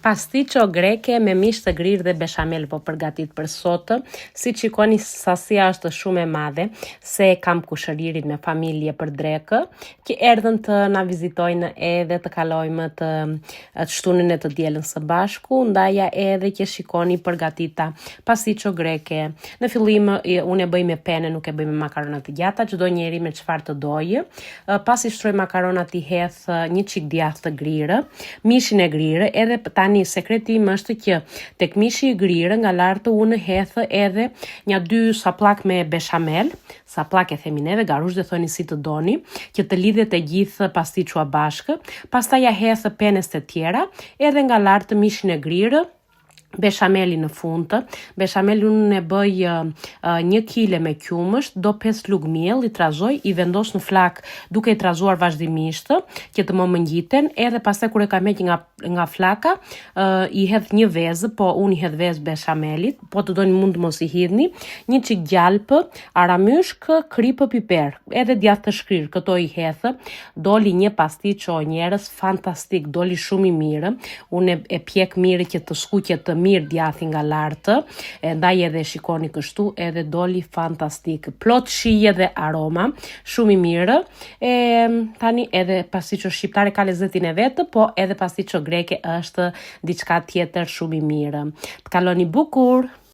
Pasticcio greke me mish të grirë dhe beshamel po përgatit për sot. Si shikoni, sasia është shumë e madhe, se kam kushëririn me familje për drekë, që erdhën të na vizitojnë edhe të kalojmë të shtunën e të dielën së bashku, ndaja edhe që shikoni përgatita pasticcio greke. Në fillim unë e bëj me pene, nuk e bëj me makarona të gjata, çdo njeri me çfarë të dojë. Pasi shtroj makaronat i hedh një çik djathë të grirë, mishin e grirë, edhe tani sekreti im është që tek mishi i grirë nga lartë unë hedh edhe një 2 saplak me beshamel, saplak e themi neve, garush dhe thoni si të doni, që të lidhet e gjithë pasticcia bashkë. Pastaj ja hedh penes të tjera, edhe nga lartë mishin e grirë, beshameli në fund. Beshamelin unë e bëj 1 kile me qumësht, do 5 lugë miell, i trazoj, i vendos në flak duke i trazuar vazhdimisht që të më mëngjiten, edhe pastaj kur e kam heq nga flaka, i hedh një vezë, po unë i hedh vezë beshamelit, po të doni mund të mos i hidhni, një çik gjalpë, aramyshk, kripë, piper, edhe djathë të shkrirë, këto i hedh. Doli një pasticcio njerëz fantastik, doli shumë i mirë. Unë e pjek mirë që të skuqet të mirë djathi nga lartë, ndaj edhe shikoni kështu, edhe doli fantastik, plot shije dhe aroma, shumë i mirë. Tani edhe pasticcio shqiptare ka lezetin e vetë, po edhe pasticcio greke është diçka tjetër shumë i mirë. Të kaloni bukur!